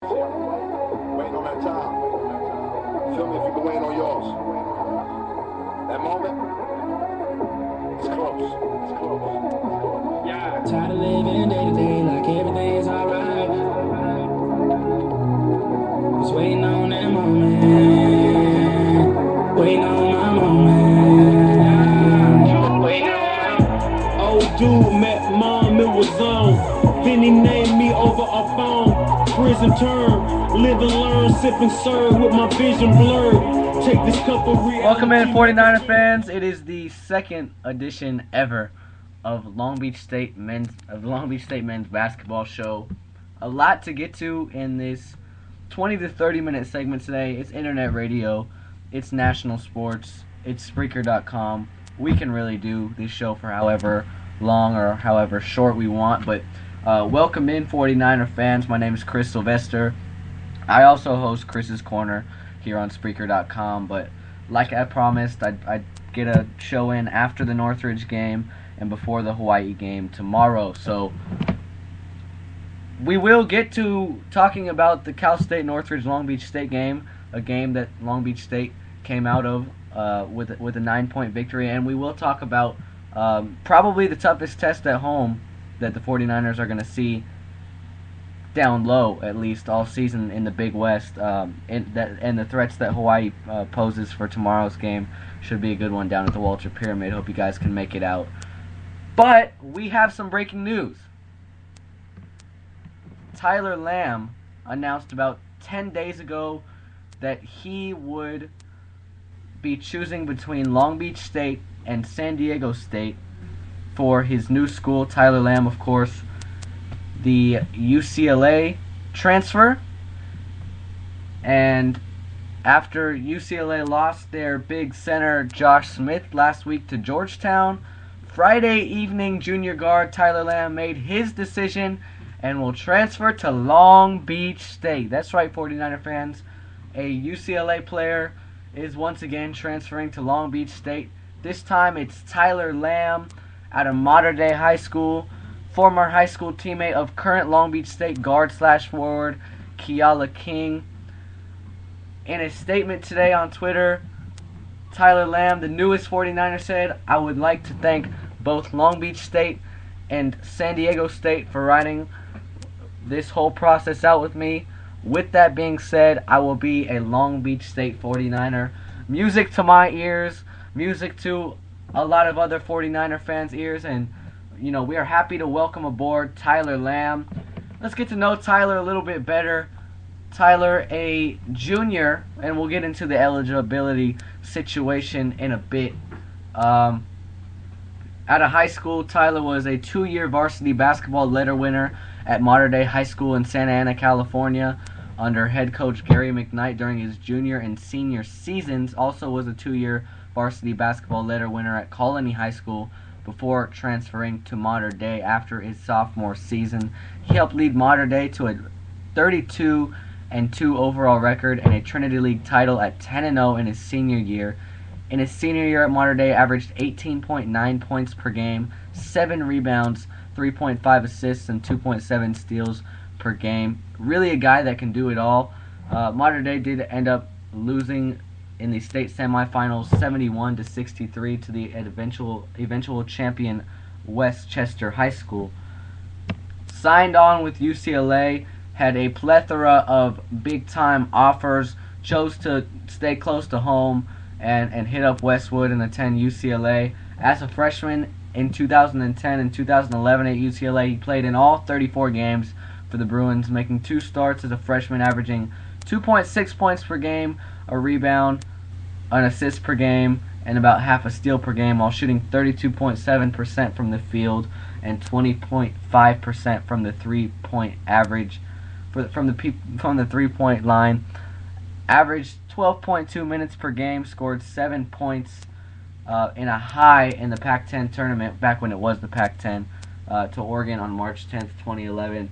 Waiting on that time. Feel me if you've been waiting on yours. That moment, it's close. It's close. Yeah. Tired of living day to day like everything's alright. Was waiting on that moment. Waiting on my moment. Waiting on my old dude met mom, it was on. Then he named me over a phone. Prison term, live and learn, sip and serve with my vision blurred. Take this cup of reality. Welcome in, 49er fans. It is the second edition ever of Long Beach State men's basketball show. A lot to get to in this 20 to 30 minute segment today. It's internet radio, it's national sports, it's Spreaker.com. We can really do this show for however long or however short we want, but welcome in, 49er fans. My name is Chris Sylvester. I also host Chris's Corner here on Spreaker.com, but like I promised, I'd get a show in after the Northridge game and before the Hawaii game tomorrow. So we will get to talking about the Cal State Northridge Long Beach State game, a game that Long Beach State came out of with a 9-point victory, and we will talk about probably the toughest test at home that the 49ers are going to see down low, at least all season in the Big West, and the threats that Hawaii poses for tomorrow's game should be a good one down at the Walter Pyramid. Hope you guys can make it out. But we have some breaking news. Tyler Lamb announced about 10 days ago that he would be choosing between Long Beach State and San Diego State for his new school. Tyler Lamb, of course, the UCLA transfer. And after UCLA lost their big center Josh Smith last week to Georgetown, Friday evening junior guard Tyler Lamb made his decision and will transfer to Long Beach State. That's right, 49er fans. A UCLA player is once again transferring to Long Beach State. This time it's Tyler Lamb out of Mater Dei High School, former high school teammate of current Long Beach State guard/forward Kiala King. In a statement today on Twitter, Tyler Lamb, the newest 49er, said, "I would like to thank both Long Beach State and San Diego State for riding this whole process out with me. With that being said, I will be a Long Beach State 49er." Music to my ears, music to a lot of other 49er fans' ears, and we are happy to welcome aboard Tyler Lamb. Let's get to know Tyler a little bit better. Tyler, a junior, and we'll get into the eligibility situation in a bit. Out of high school, Tyler was a 2-year varsity basketball letter winner at Mater Dei High School in Santa Ana, California, under head coach Gary McKnight during his junior and senior seasons. Also was a 2-year varsity basketball letter winner at Colony High School before transferring to Mater Dei after his sophomore season. He helped lead Mater Dei to a 32-2 overall record and a Trinity League title at 10-0 in his senior year. In his senior year at Mater Dei, averaged 18.9 points per game, 7 rebounds, 3.5 assists, and 2.7 steals per game. Really a guy that can do it all. Mater Dei did end up losing in the state semifinals 71-63 to the eventual champion Westchester High School. Signed on with UCLA, had a plethora of big-time offers, chose to stay close to home and hit up Westwood and attend UCLA. As a freshman in 2010 and 2011 at UCLA, he played in all 34 games for the Bruins, making 2 starts as a freshman, averaging 2.6 points per game, a rebound, an assist per game, and about half a steal per game, while shooting 32.7% from the field and 20.5% from the 3-point average from the 3-point line. Averaged 12.2 minutes per game, scored 7 points in a high in the Pac-10 tournament, back when it was the Pac-10, to Oregon on March 10th, 2011.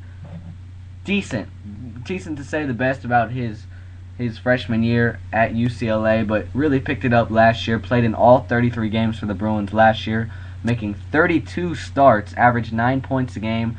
Decent to say the best about his freshman year at UCLA, but really picked it up last year. Played in all 33 games for the Bruins last year, making 32 starts, averaged 9 points a game,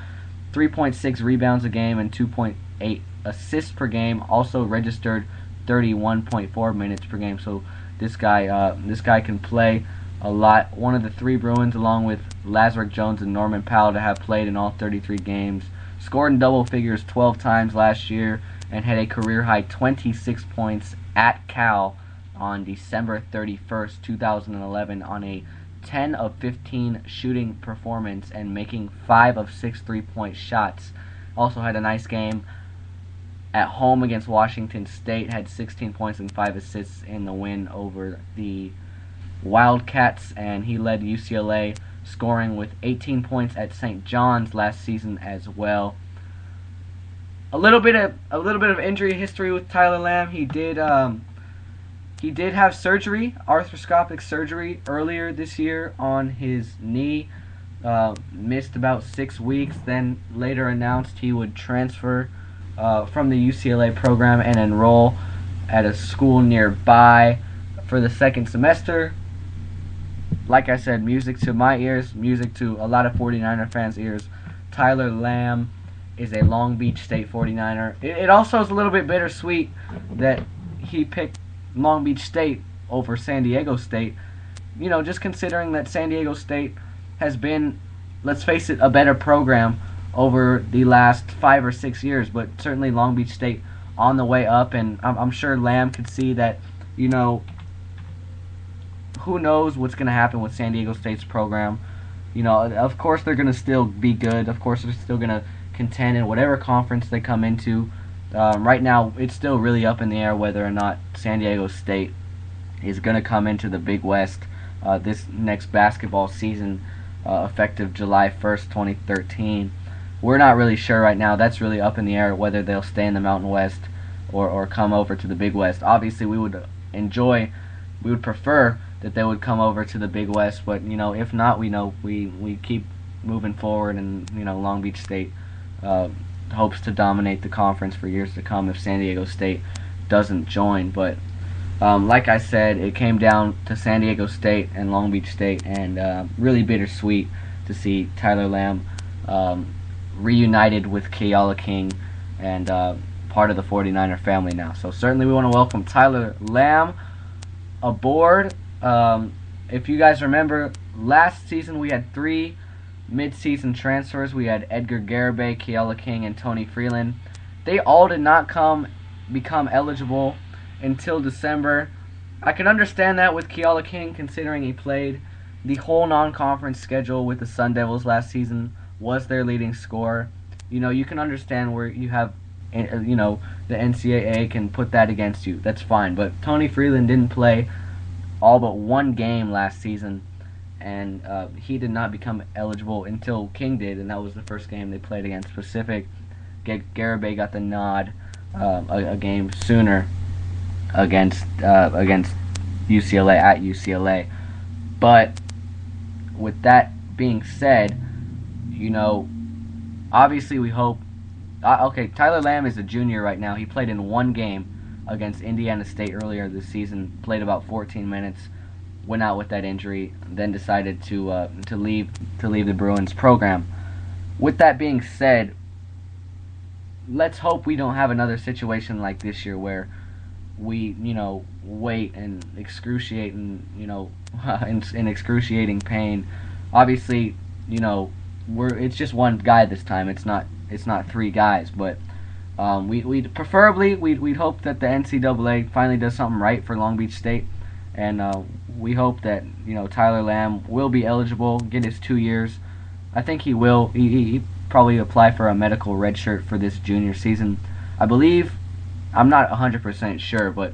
3.6 rebounds a game, and 2.8 assists per game, also registered 31.4 minutes per game. So this guy can play a lot. One of the 3 Bruins, along with Lazarick Jones and Norman Powell, to have played in all 33 games. Scored in double figures 12 times last year and had a career-high 26 points at Cal on December 31st, 2011 on a 10 of 15 shooting performance and making 5 of 6 3-point shots. Also had a nice game at home against Washington State, had 16 points and 5 assists in the win over the Wildcats, and he led UCLA scoring with 18 points at St. John's last season as well. A little bit of injury history with Tyler Lamb. He did have surgery, arthroscopic surgery, earlier this year on his knee. Missed about 6 weeks, then later announced he would transfer from the UCLA program and enroll at a school nearby for the second semester. Like I said, music to my ears, music to a lot of 49er fans' ears. Tyler Lamb is a Long Beach State 49er. It also is a little bit bittersweet that he picked Long Beach State over San Diego State. You know, just considering that San Diego State has been, let's face it, a better program over the last 5 or 6 years, but certainly Long Beach State on the way up, and I'm sure Lamb could see that, you know, who knows what's going to happen with San Diego State's program. You know, of course they're going to still be good. Of course they're still going to contend in whatever conference they come into. Right now, it's still really up in the air whether or not San Diego State is going to come into the Big West this next basketball season, effective July 1st, 2013. We're not really sure right now. That's really up in the air whether they'll stay in the Mountain West or come over to the Big West. Obviously, we would prefer that they would come over to the Big West, but you know, if not, we keep moving forward, and you know, Long Beach State hopes to dominate the conference for years to come if San Diego State doesn't join. But like I said, it came down to San Diego State and Long Beach State, and really bittersweet to see Tyler Lamb reunited with Keala King and part of the 49er family now. So certainly we want to welcome Tyler Lamb aboard. If you guys remember, last season we had 3 mid-season transfers. We had Edgar Garibay, Keala King, and Tony Freeland. They all did not become eligible until December. I can understand that with Keala King, considering he played the whole non-conference schedule with the Sun Devils last season, was their leading scorer. You know, you can understand where you have, you know, the NCAA can put that against you. That's fine. But Tony Freeland didn't play all but 1 game last season, and he did not become eligible until King did, and that was the first game they played against Pacific. Garibay got the nod a game sooner against UCLA at UCLA. But with that being said, you know, obviously we hope. Okay, Tyler Lamb is a junior right now. He played in 1 game against Indiana State earlier this season. Played about 14 minutes. Went out with that injury. Then decided to leave the Bruins program. With that being said, let's hope we don't have another situation like this year where we, you know, wait and excruciating, you know, in excruciating pain. Obviously, you know, it's just 1 guy this time. It's not 3 guys, but we'd hope that the NCAA finally does something right for Long Beach State, and we hope that, you know, Tyler Lamb will be eligible, get his 2 years. I think he will. He probably apply for a medical redshirt for this junior season. I believe, I'm not 100% sure, but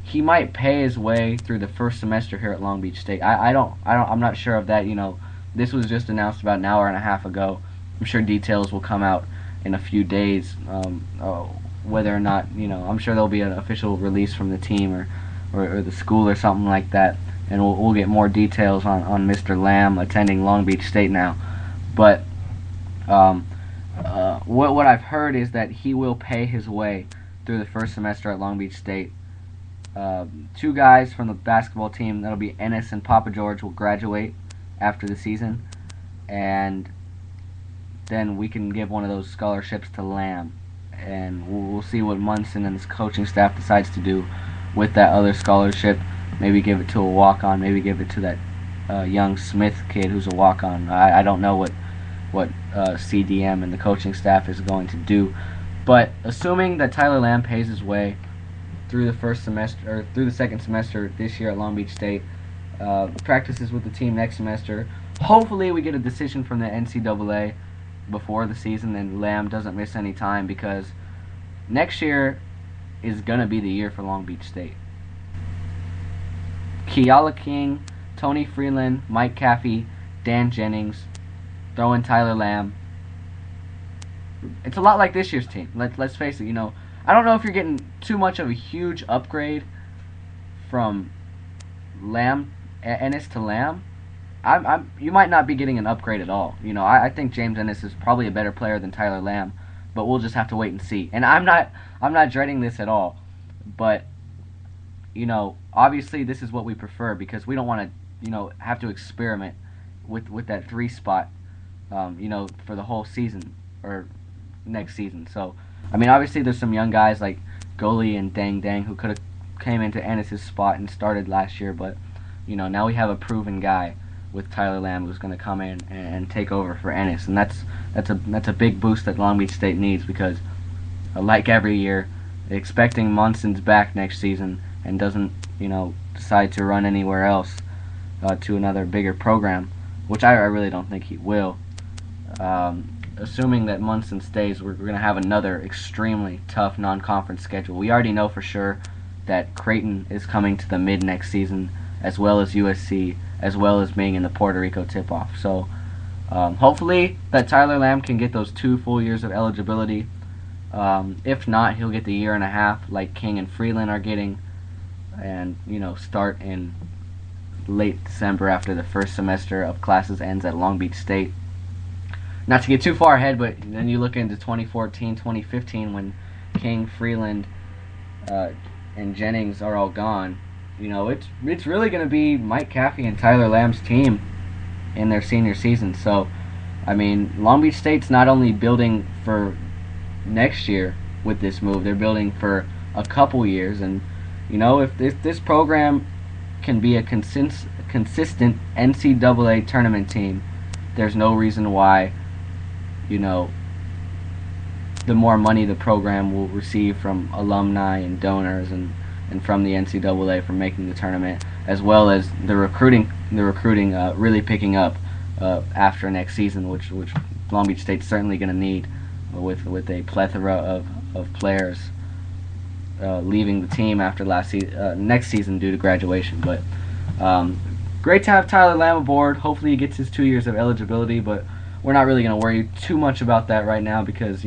he might pay his way through the first semester here at Long Beach State. I'm not sure of that. You know, this was just announced about an hour and a half ago. I'm sure details will come out in a few days, whether or not, you know, I'm sure there'll be an official release from the team or the school or something like that, and we'll get more details on Mr. Lamb attending Long Beach State now. But what I've heard is that he will pay his way through the first semester at Long Beach State. 2 guys from the basketball team, that'll be Ennis and Papa George, will graduate after the season, and then we can give one of those scholarships to Lamb. and we'll see what Munson and his coaching staff decides to do with that other scholarship. Maybe give it to a walk-on. Maybe give it to that young Smith kid who's a walk-on. I don't know what CDM and the coaching staff is going to do, but assuming that Tyler Lamb pays his way through the first semester or through the second semester this year at Long Beach State, practices with the team next semester. Hopefully, we get a decision from the NCAA before the season, and Lamb doesn't miss any time, because next year is gonna be the year for Long Beach State. Keala King, Tony Freeland, Mike Caffey, Dan Jennings, throw in Tyler Lamb. It's a lot like this year's team. Let's face it. I don't know if you're getting too much of a huge upgrade from Ennis to Lamb. You might not be getting an upgrade at all. I think James Ennis is probably a better player than Tyler Lamb, but we'll just have to wait and see. And I'm not dreading this at all, but obviously this is what we prefer, because we don't want to have to experiment with that 3 spot for the whole season or next season. So obviously there's some young guys like Goli and Dang Dang who could have came into Ennis' spot and started last year, but now we have a proven guy with Tyler Lamb who's going to come in and take over for Ennis, and that's a big boost that Long Beach State needs, because like every year, expecting Munson's back next season and doesn't decide to run anywhere else to another bigger program, which I really don't think he will. Assuming that Munson stays, we're going to have another extremely tough non-conference schedule. We already know for sure that Creighton is coming to the mid next season, as well as USC, as well as being in the Puerto Rico tip-off. So hopefully that Tyler Lamb can get those 2 full years of eligibility. If not, he'll get the 1.5 years like King and Freeland are getting, and start in late December after the first semester of classes ends at Long Beach State. Not to get too far ahead, but then you look into 2014, 2015 when King, Freeland, and Jennings are all gone. It's really going to be Mike Caffey and Tyler Lamb's team in their senior season. So, Long Beach State's not only building for next year with this move, they're building for a couple years. And, if this program can be a consistent NCAA tournament team, there's no reason why, the more money the program will receive from alumni and donors and from the NCAA for making the tournament, as well as the recruiting really picking up after next season, which Long Beach State's certainly going to need with a plethora of players leaving the team after next season due to graduation. But great to have Tyler Lamb aboard. Hopefully he gets his 2 years of eligibility, but we're not really going to worry too much about that right now, because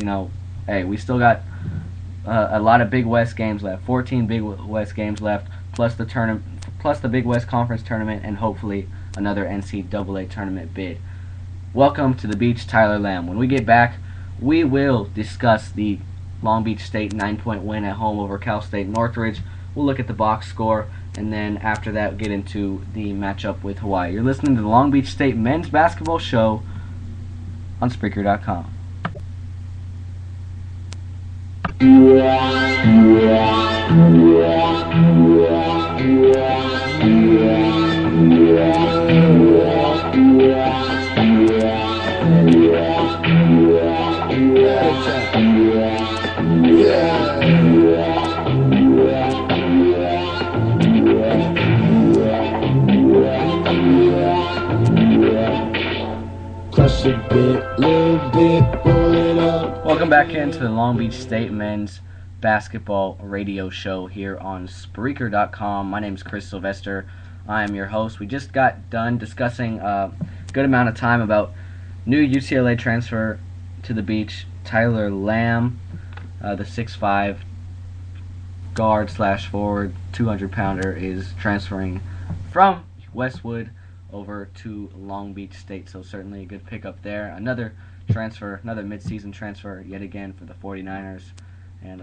hey, we still got a lot of Big West games left, 14 Big West games left, plus the Big West Conference tournament, and hopefully another NCAA tournament bid. Welcome to the beach, Tyler Lamb. When we get back, we will discuss the Long Beach State 9-point win at home over Cal State Northridge. We'll look at the box score, and then after that, get into the matchup with Hawaii. You're listening to the Long Beach State Men's Basketball Show on Spreaker.com. Welcome back into the Long Beach State Men's Basketball Radio Show here on Spreaker.com. My name is Chris Sylvester. I am your host. We just got done discussing a good amount of time about new UCLA transfer to the beach, Tyler Lamb, the 6'5" guard/forward, 200-pounder, is transferring from Westwood over to Long Beach State. So certainly a good pickup there. Another mid-season transfer yet again for the 49ers. And,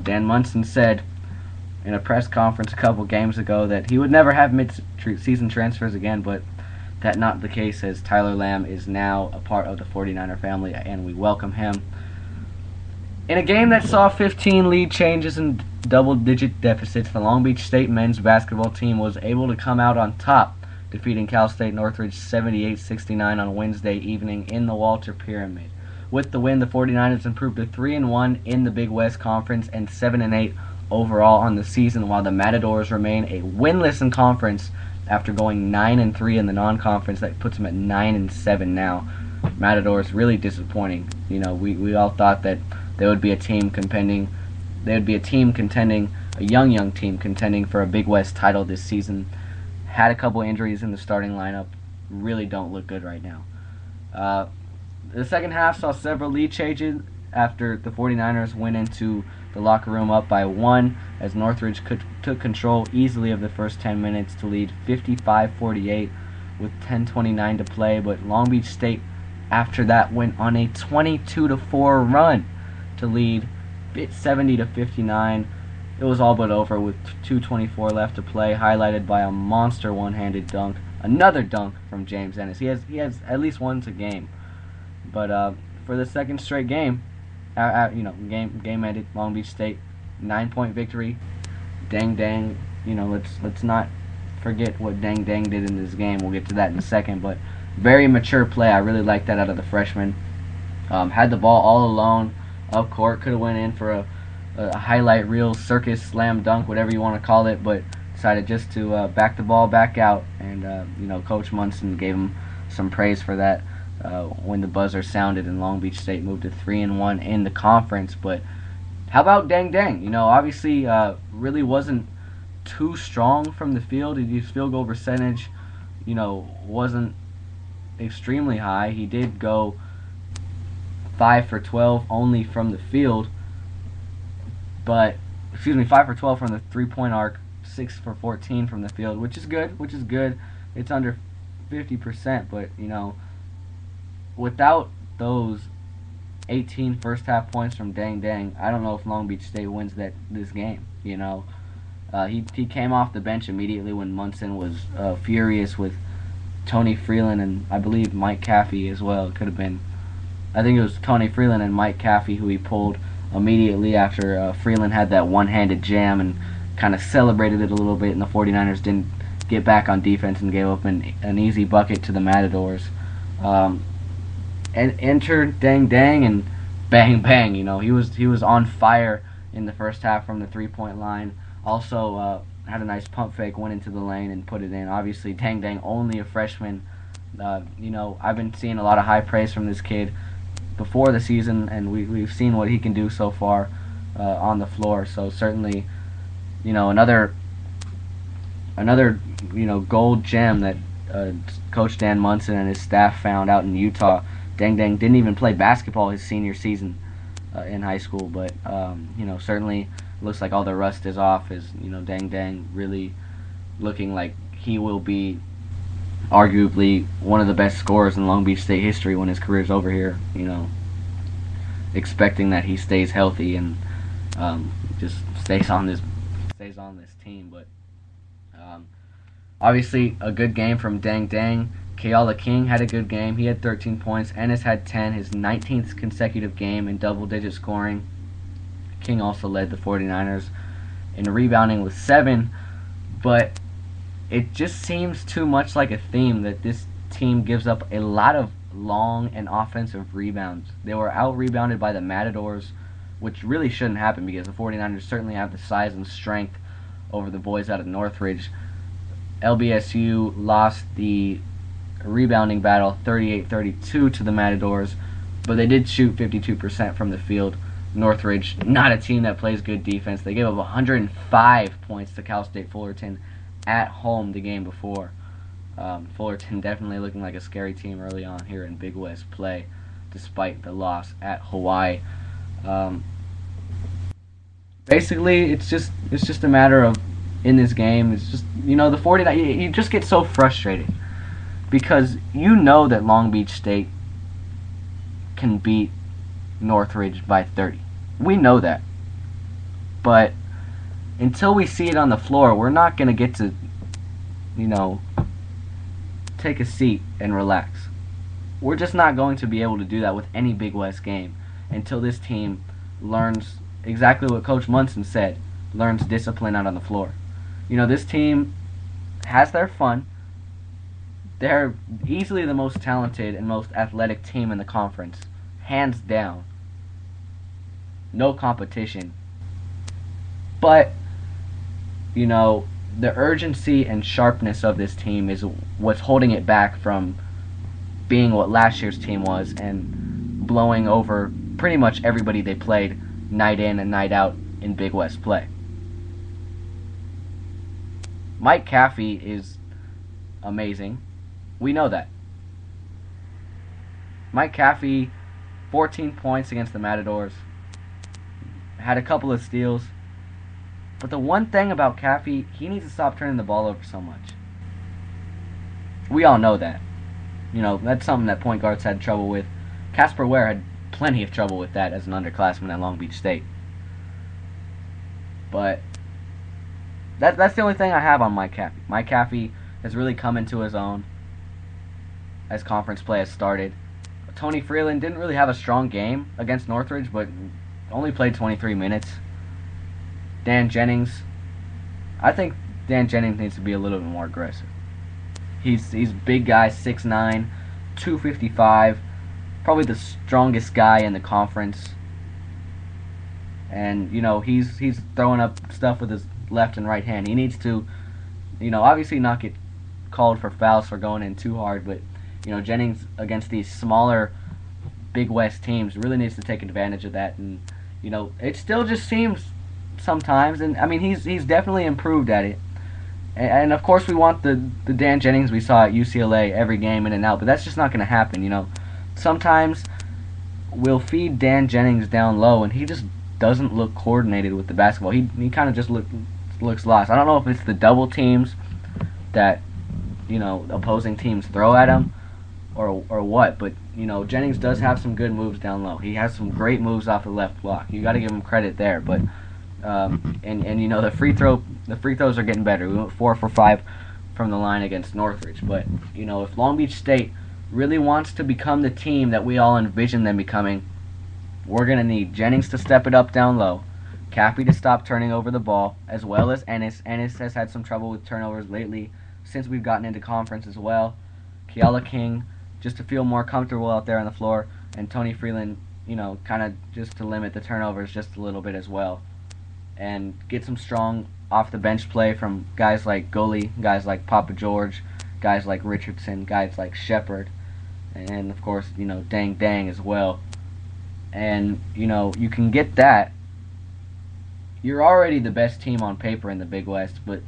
Dan Munson said in a press conference a couple games ago that he would never have mid-season transfers again, but that not the case, as Tyler Lamb is now a part of the 49er family, and we welcome him. In a game that saw 15 lead changes and double-digit deficits, the Long Beach State men's basketball team was able to come out on top, defeating Cal State Northridge 78-69 on Wednesday evening in the Walter Pyramid. With the win, the 49ers improved to 3-1 in the Big West Conference and 7-8 overall on the season, while the Matadors remain a winless in conference after going 9-3 in the non-conference. That puts them at 9-7 now. Matadors really disappointing. You know, we all thought that there would be a team contending. There would be a team contending, a young team contending for a Big West title this season. Had a couple injuries in the starting lineup. Really don't look good right now. The second half saw several lead changes after the 49ers went into the locker room up by 1, as Northridge took control easily of the first 10 minutes to lead 55-48 with 10:29 to play. But Long Beach State, after that, went on a 22-4 run to lead 70-59. It was all but over with 2:24 left to play, highlighted by a monster one-handed dunk. Another dunk from James Ennis. He has at least once a game. But for the second straight game, game ended. Long Beach State 9-point victory. Dang. Let's not forget what Dang did in this game. We'll get to that in a second. But very mature play. I really like that out of the freshman. Had the ball all alone up court. Could have went in for a highlight reel, circus, slam dunk, whatever you want to call it. But decided just to back the ball back out. And Coach Munson gave him some praise for that. When the buzzer sounded and Long Beach State moved to 3-1 in the conference. But how about Dang? Obviously really wasn't too strong from the field. His field goal percentage, wasn't extremely high. He did go 5 for 12 only from the field. 5 for 12 from the three-point arc, 6 for 14 from the field, which is good. It's under 50%, but without those 18 first half points from Dang, I don't know if Long Beach State wins this game. He came off the bench immediately when Munson was furious with Tony Freeland and I believe Mike Caffey as well. It could have been, I think it was Tony Freeland and Mike Caffey who he pulled immediately after Freeland had that one-handed jam and kind of celebrated it a little bit, and the 49ers didn't get back on defense and gave up an easy bucket to the Matadors. And entered Dang and bang. He was on fire in the first half from the three-point line. Also had a nice pump fake, went into the lane and put it in. Obviously, Dang only a freshman. I've been seeing a lot of high praise from this kid before the season, and we've seen what he can do so far on the floor. So certainly, another gold gem that Coach Dan Munson and his staff found out in Utah. Dang didn't even play basketball his senior season in high school, but certainly looks like all the rust is off. As Dang really looking like he will be arguably one of the best scorers in Long Beach State history when his career's over here. Expecting that he stays healthy and just stays on this team. But obviously a good game from Dang. Keala King had a good game. He had 13 points. Ennis had 10, his 19th consecutive game in double-digit scoring. King also led the 49ers in rebounding with 7, but it just seems too much like a theme that this team gives up a lot of long and offensive rebounds. They were out-rebounded by the Matadors, which really shouldn't happen because the 49ers certainly have the size and strength over the boys out of Northridge. LBSU lost the rebounding battle 38-32 to the Matadors, but they did shoot 52% from the field. Northridge, not a team that plays good defense. They gave up 105 points to Cal State Fullerton at home the game before. Fullerton definitely looking like a scary team early on here in Big West play, despite the loss at Hawaii. Basically, it's just a matter of, in this game, it's just, the 49ers, you just get so frustrated because that Long Beach State can beat Northridge by 30. We know that. But until we see it on the floor, we're not going to get to, take a seat and relax. We're just not going to be able to do that with any Big West game until this team learns exactly what Coach Munson said, learns discipline out on the floor. This team has their fun. They're easily the most talented and most athletic team in the conference, hands down. No competition. But, the urgency and sharpness of this team is what's holding it back from being what last year's team was and blowing over pretty much everybody they played night in and night out in Big West play. Mike Caffey is amazing. We know that. Mike Caffey, 14 points against the Matadors. Had a couple of steals. But the one thing about Caffey, he needs to stop turning the ball over so much. We all know that. That's something that point guards had trouble with. Casper Ware had plenty of trouble with that as an underclassman at Long Beach State. But that's the only thing I have on Mike Caffey. Mike Caffey has really come into his own as conference play has started. Tony Freeland didn't really have a strong game against Northridge, but only played 23 minutes. Dan Jennings, I think Dan Jennings needs to be a little bit more aggressive. He's big guy, 6'9", 255, probably the strongest guy in the conference. And he's throwing up stuff with his left and right hand. He needs to, obviously not get called for fouls for going in too hard, but Jennings against these smaller Big West teams really needs to take advantage of that. And it still just seems sometimes, and I mean he's definitely improved at it. And of course we want the Dan Jennings we saw at UCLA every game in and out, but that's just not going to happen. Sometimes we'll feed Dan Jennings down low, and he just doesn't look coordinated with the basketball. He kind of just looks lost. I don't know if it's the double teams that opposing teams throw at him or what, but Jennings does have some good moves down low. He has some great moves off the left block. You got to give him credit there, but the free throws are getting better. We went 4 for 5 from the line against Northridge, but if Long Beach State really wants to become the team that we all envision them becoming, we're gonna need Jennings to step it up down low, Caffey to stop turning over the ball, as well as Ennis. Ennis has had some trouble with turnovers lately since we've gotten into conference as well. Keala King just to feel more comfortable out there on the floor, and Tony Freeland, kind of just to limit the turnovers just a little bit as well. And get some strong off-the-bench play from guys like Gully, guys like Papa George, guys like Richardson, guys like Shepard, and, of course, Dang Dang as well. And, you can get that. You're already the best team on paper in the Big West, but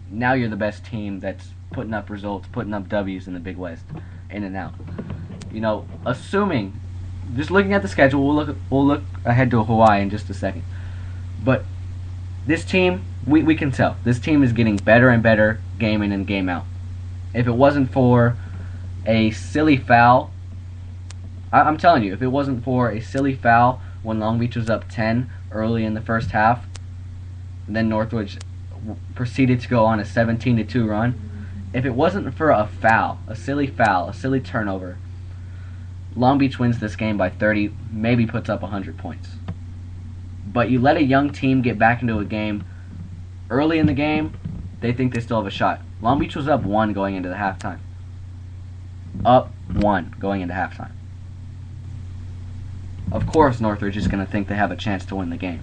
now you're the best team that's putting up results, putting up W's in the Big West, in and out. Assuming, just looking at the schedule, we'll look ahead to Hawaii in just a second. But this team, we can tell. This team is getting better and better game in and game out. If it wasn't for a silly foul, I'm telling you, if it wasn't for a silly foul when Long Beach was up 10 early in the first half, and then Northridge proceeded to go on a 17-2 run, if it wasn't for a foul, a silly turnover, Long Beach wins this game by 30, maybe puts up 100 points. But you let a young team get back into a game early in the game, they think they still have a shot. Long Beach was up 1 going into the halftime. Up 1 going into halftime. Of course Northridge is going to think they have a chance to win the game.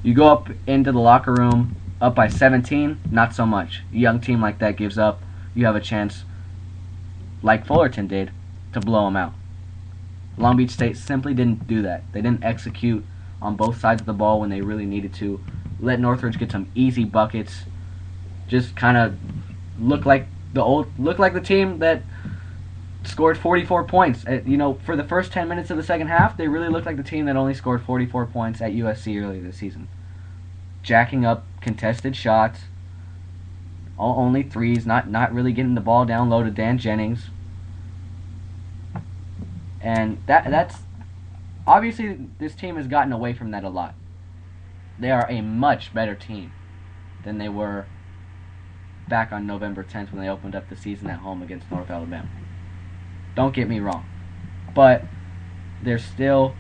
You go up into the locker room, up by 17, not so much. A young team like that gives up, you have a chance, like Fullerton did, to blow them out. Long Beach State simply didn't do that. They didn't execute on both sides of the ball when they really needed to. Let Northridge get some easy buckets. Just kind of look like the team that scored 44 points. For the first 10 minutes of the second half, they really looked like the team that only scored 44 points at USC earlier this season. Jacking up contested shots, only threes, not really getting the ball down low to Dan Jennings. And that's obviously this team has gotten away from that a lot. They are a much better team than they were back on November 10th when they opened up the season at home against North Alabama. Don't get me wrong. But they're still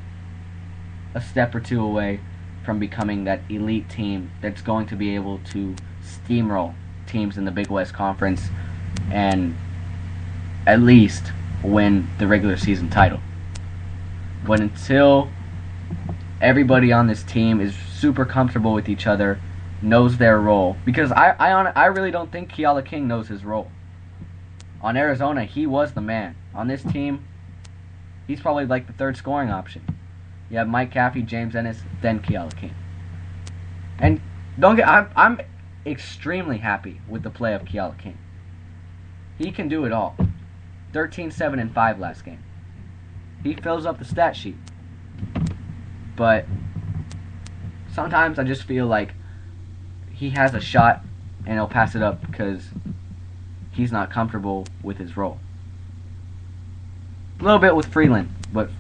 a step or two away from becoming that elite team that's going to be able to steamroll teams in the Big West Conference and at least win the regular season title. But until everybody on this team is super comfortable with each other, knows their role, because I really don't think Keala King knows his role. On Arizona, he was the man. On this team, he's probably like the third scoring option. You have Mike Caffey, James Ennis, then Keala King. And I'm extremely happy with the play of Keala King. He can do it all. 13, 7, and 5 last game. He fills up the stat sheet. But sometimes I just feel like he has a shot and he'll pass it up because he's not comfortable with his role. A little bit with Freeland, but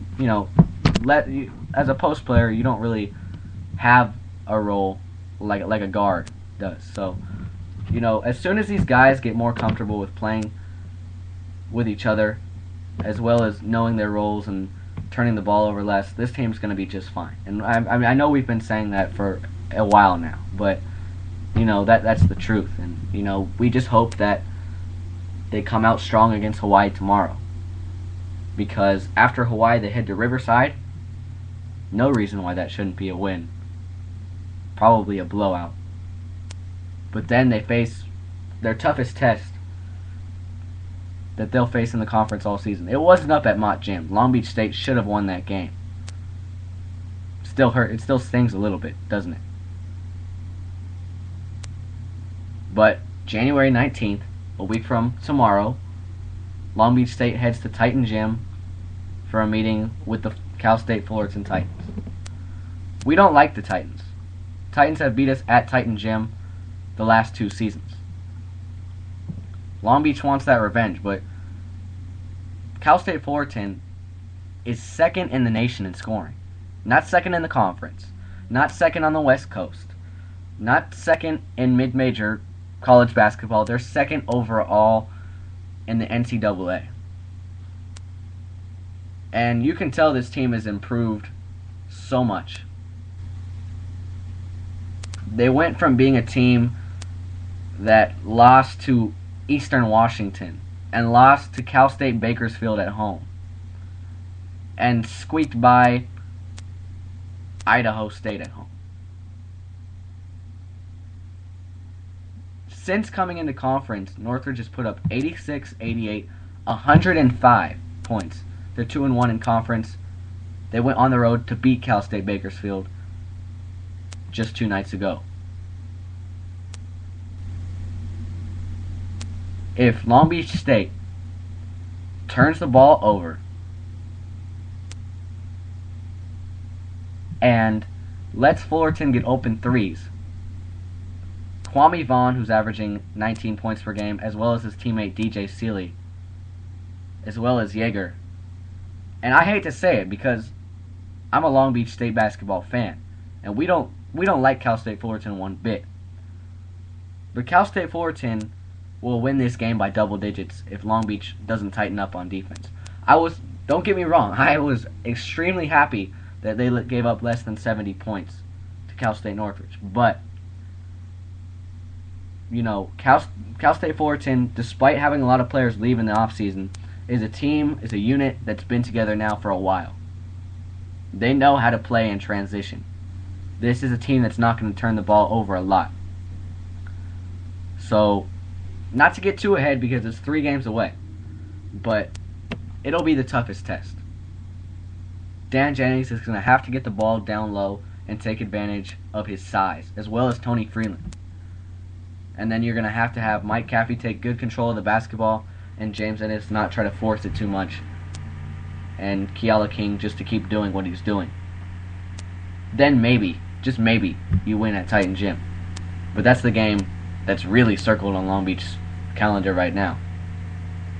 as a post player, you don't really have a role like a guard does. So, as soon as these guys get more comfortable with playing with each other, as well as knowing their roles and turning the ball over less, this team's going to be just fine. And I know we've been saying that for a while now, but that's the truth. And we just hope that they come out strong against Hawaii tomorrow, because after Hawaii they head to Riverside. No reason why that shouldn't be a win. Probably a blowout. But then they face their toughest test that they'll face in the conference all season. It wasn't up at Mott Gym. Long Beach State should have won that game. Still hurt. It still stings a little bit, doesn't it? But January 19th, a week from tomorrow, Long Beach State heads to Titan Gym for a meeting with the Cal State Fullerton Titans. We don't like the Titans. Titans have beat us at Titan Gym the last 2 seasons. Long Beach wants that revenge, but Cal State Fullerton is second in the nation in scoring. Not second in the conference. Not second on the West Coast. Not second in mid-major college basketball. They're second overall in the NCAA. And you can tell this team has improved so much. They went from being a team that lost to Eastern Washington and lost to Cal State Bakersfield at home and squeaked by Idaho State at home. Since coming into conference, Northridge has put up 86, 88, 105 points. They're 2-1 in conference. They went on the road to beat Cal State Bakersfield just 2 nights ago. If Long Beach State turns the ball over and lets Fullerton get open threes, Kwame Vaughn, who's averaging 19 points per game, as well as his teammate DJ Seeley, as well as Yeager. And I hate to say it because I'm a Long Beach State basketball fan, and we don't like Cal State Fullerton one bit. But Cal State Fullerton will win this game by double digits if Long Beach doesn't tighten up on defense. Don't get me wrong, I was extremely happy that they gave up less than 70 points to Cal State Northridge. But Cal State Fullerton, despite having a lot of players leave in the offseason, is a unit that's been together now for a while. They know how to play in transition. This is a team that's not going to turn the ball over a lot. So, not to get too ahead because it's 3 games away, but it'll be the toughest test. Dan Jennings is going to have to get the ball down low and take advantage of his size, as well as Tony Freeland. And then you're going to have Mike Caffey take good control of the basketball and James Ennis not try to force it too much, and Keala King just to keep doing what he's doing. Then maybe, just maybe, you win at Titan Gym. But that's the game that's really circled on Long Beach's calendar right now,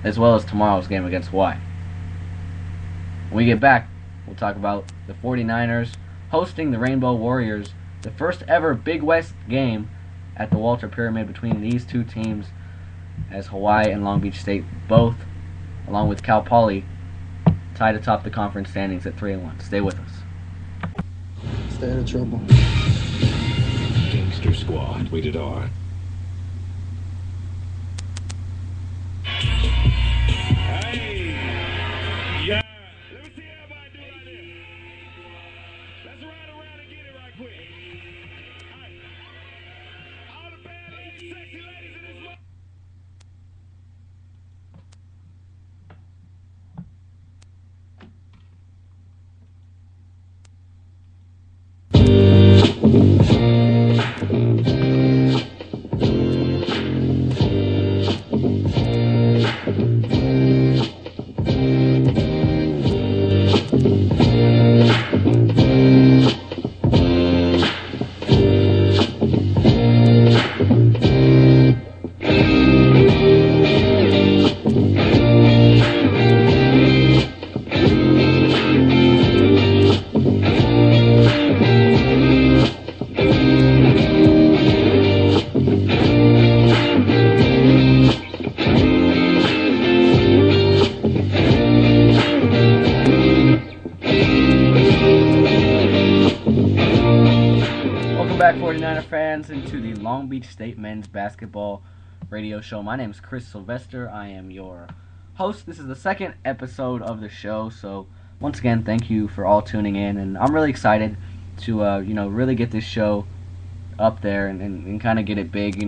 as well as tomorrow's game against Hawaii. When we get back, we'll talk about the 49ers hosting the Rainbow Warriors, the first ever Big West game at the Walter Pyramid between these 2 teams, as Hawaii and Long Beach State both, along with Cal Poly, tied atop the conference standings at 3-1. Stay with us. stay out of trouble. Gangster Squad, rated R. Hey, yeah. Let me see everybody do like this. Let's ride around and get it right quick. All right. All the bad ladies, sexy ladies in this world. Welcome back, 49er fans, into the Long Beach State men's basketball radio show. My name is Chris Sylvester. I am your host. This is the second episode of the show, so once again, thank you for all tuning in, and I'm really excited to really get this show up there and kind of get it big.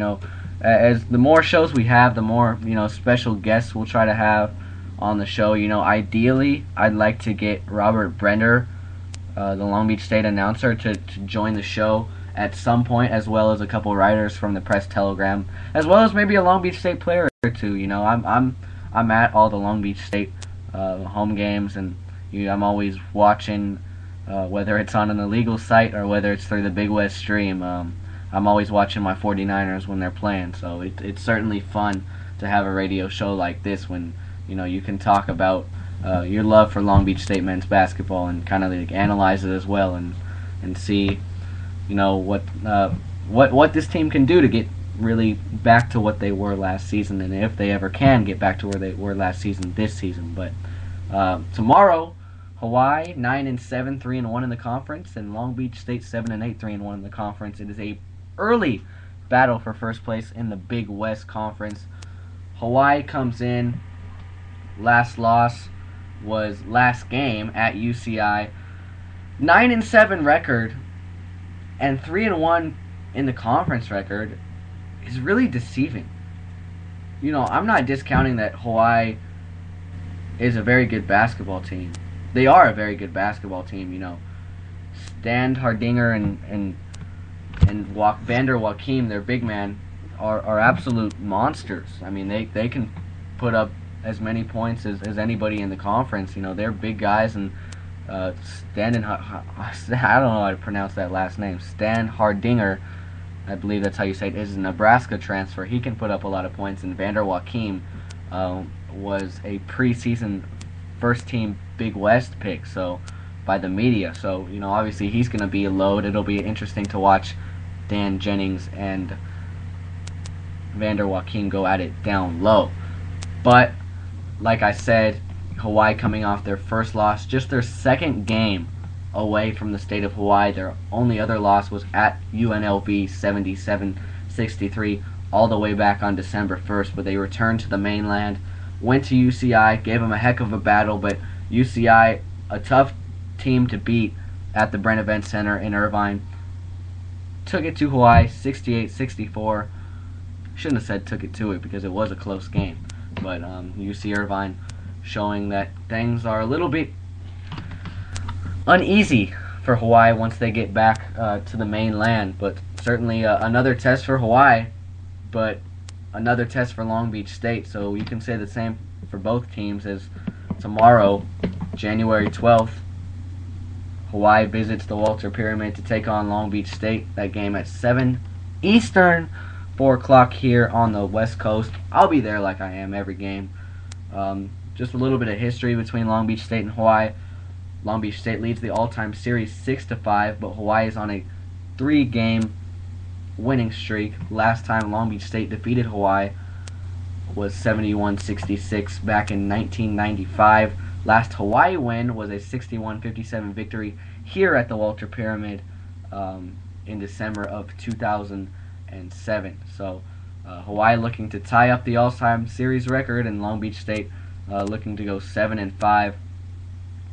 As the more shows we have, the more special guests we'll try to have on the show. Ideally, I'd like to get Robert Brender, the Long Beach State announcer, to join the show at some point, as well as a couple writers from the Press Telegram, as well as maybe a Long Beach State player or two. I'm at all the Long Beach State home games, and I'm always watching, whether it's on an illegal site or whether it's through the Big West stream. I'm always watching my 49ers when they're playing, so it's certainly fun to have a radio show like this when you can talk about your love for Long Beach State men's basketball and kind of analyze it as well and see what this team can do to get really back to what they were last season, and if they ever can get back to where they were last season this season. But tomorrow, Hawaii 9-7, 3-1 in the conference, and Long Beach State 7-8, 3-1 in the conference. It is a early battle for first place in the Big West Conference. Hawaii comes in. Last loss was last game at UCI. 9-7 record and 3-1 in the conference record is really deceiving. I'm not discounting that Hawaii is a very good basketball team. They are a very good basketball team. Stan Hardinger and Vander Joachim, their big man, are absolute monsters. I mean, they can put up as many points as anybody in the conference. They're big guys, and I don't know how to pronounce that last name. Stan Hardinger, I believe that's how you say it, is a Nebraska transfer. He can put up a lot of points, and Vander Joachim was a preseason first-team Big West pick by the media. So, obviously he's going to be a load. It'll be interesting to watch Dan Jennings and Vander Joachim go at it down low. But, like I said, Hawaii coming off their first loss, just their second game away from the state of Hawaii. Their only other loss was at UNLV 77-63 all the way back on December 1st, but they returned to the mainland, went to UCI, gave them a heck of a battle, but UCI, a tough team to beat at the Brent Event Center in Irvine, took it to Hawaii 68-64. Shouldn't have said took it to it because it was a close game, but UC Irvine showing that things are a little bit uneasy for Hawaii once they get back to the mainland. But certainly another test for Hawaii, but another test for Long Beach State. So you can say the same for both teams, as tomorrow, January 12th, Hawaii visits the Walter Pyramid to take on Long Beach State. That game at 7 Eastern, 4 o'clock here on the West Coast. I'll be there like I am every game. Just a little bit of history between Long Beach State and Hawaii. Long Beach State leads the all-time series 6-5, but Hawaii is on a 3-game winning streak. Last time Long Beach State defeated Hawaii was 71-66 back in 1995. Last Hawaii win was a 61-57 victory here at the Walter Pyramid in December of 2007. So Hawaii looking to tie up the all-time series record, and Long Beach State looking to go 7-5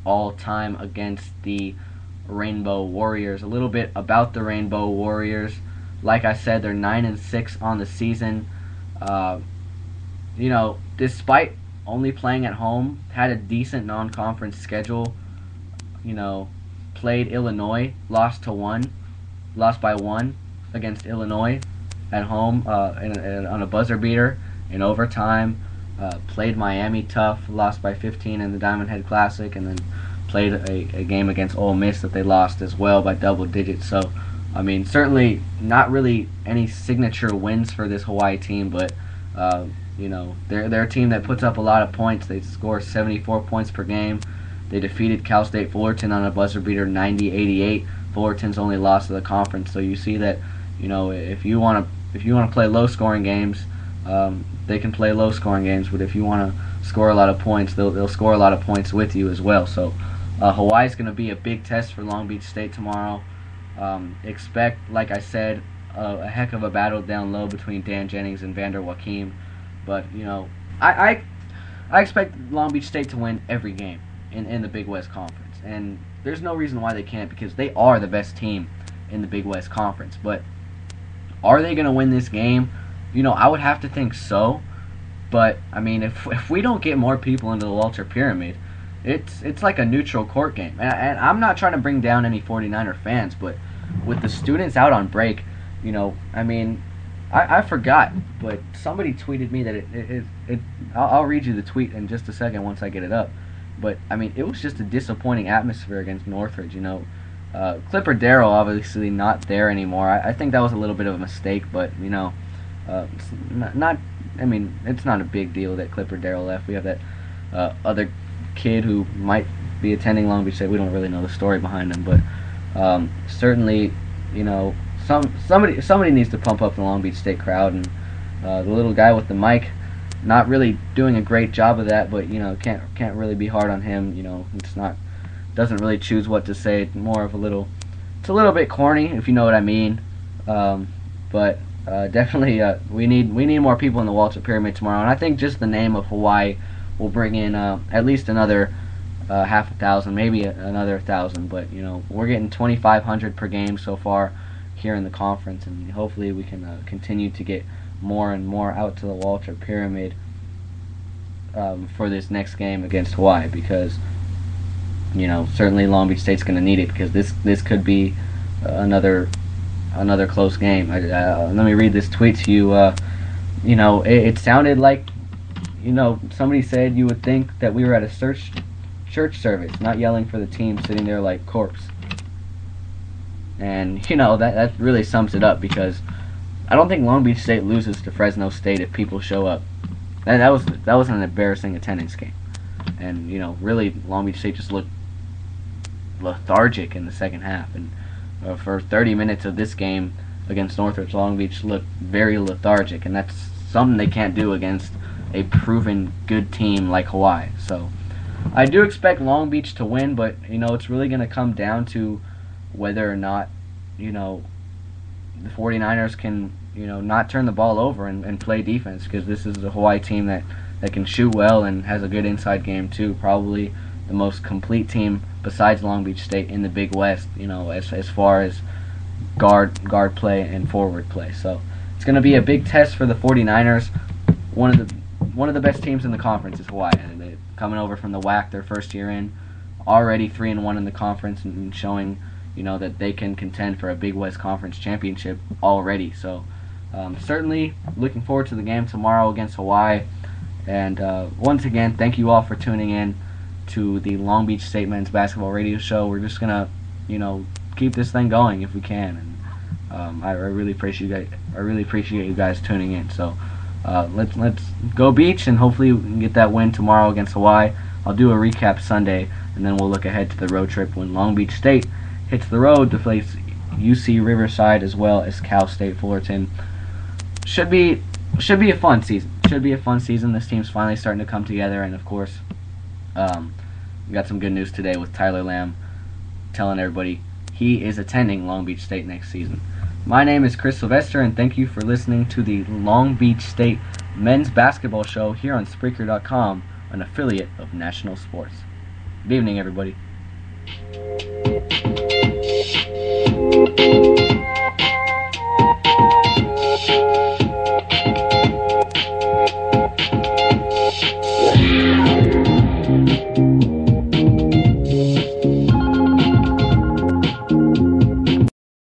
all-time against the Rainbow Warriors. A little bit about the Rainbow Warriors. Like I said, they're 9-6 on the season. Despite only playing at home, had a decent non-conference schedule. Played Illinois, lost by 1 against Illinois at home on a buzzer beater in overtime. Played Miami tough, lost by 15 in the Diamond Head Classic, and then played a game against Ole Miss that they lost as well by double digits. So, certainly not really any signature wins for this Hawaii team, but they're a team that puts up a lot of points. They score 74 points per game. They defeated Cal State Fullerton on a buzzer beater 90-88. Fullerton's only lost to the conference, so you see that if you want to play low scoring games, they can play low scoring games. But if you want to score a lot of points, they'll score a lot of points with you as well. So Hawaii's going to be a big test for Long Beach State tomorrow. Expect, like I said, a heck of a battle down low between Dan Jennings and Vander Joachim. But I expect Long Beach State to win every game in the Big West Conference, and there's no reason why they can't, because they are the best team in the Big West Conference. But are they going to win this game? I would have to think so. But if we don't get more people into the Walter Pyramid, it's like a neutral court game. And I'm not trying to bring down any 49er fans, but with the students out on break, I forgot, but somebody tweeted me that I'll read you the tweet in just a second once I get it up. But it was just a disappointing atmosphere against Northridge. Clipper Darrell obviously not there anymore. I think that was a little bit of a mistake, but it's not a big deal that Clipper Darrell left. We have that other kid who might be attending Long Beach State. We don't really know the story behind him, but certainly, somebody needs to pump up the Long Beach State crowd, and the little guy with the mic, not really doing a great job of that, but can't really be hard on him. Doesn't really choose what to say. It's a little bit corny, if you know what I mean. But definitely we need more people in the Walter Pyramid tomorrow, and I think just the name of Hawaii will bring in at least another half a thousand, maybe another 1,000. But we're getting 2,500 per game so far here in the conference, and hopefully we can continue to get more and more out to the Walter Pyramid for this next game against Hawaii, because certainly Long Beach State's going to need it, because this could be another close game. Let me read this tweet to you. It sounded like somebody said you would think that we were at a church service, not yelling for the team, sitting there like corpse. And that really sums it up, because I don't think Long Beach State loses to Fresno State if people show up. That was an embarrassing attendance game, and really Long Beach State just looked lethargic in the second half, and for 30 minutes of this game against Northridge, Long Beach looked very lethargic, and that's something they can't do against a proven good team like Hawaii. So I do expect Long Beach to win, but it's really going to come down to whether or not the 49ers can not turn the ball over and play defense, because this is a Hawaii team that can shoot well and has a good inside game too. Probably the most complete team besides Long Beach State in the Big West, as far as guard play and forward play. So it's going to be a big test for the 49ers. One of the best teams in the conference is Hawaii, and they're coming over from the WAC their first year in, already 3-1 in the conference, and showing that they can contend for a Big West Conference championship already. So certainly looking forward to the game tomorrow against Hawaii. And once again, thank you all for tuning in to the Long Beach State Men's Basketball Radio Show. We're just gonna keep this thing going if we can, and I really appreciate you guys tuning in. So let's go Beach, and hopefully we can get that win tomorrow against Hawaii. I'll do a recap Sunday, and then we'll look ahead to the road trip when Long Beach State hits the road to face UC Riverside as well as Cal State Fullerton. Should be a fun season. This team's finally starting to come together, and of course, we got some good news today with Tyler Lamb telling everybody he is attending Long Beach State next season. My name is Chris Sylvester, and thank you for listening to the Long Beach State Men's Basketball Show here on Spreaker.com, an affiliate of National Sports. Good evening, everybody.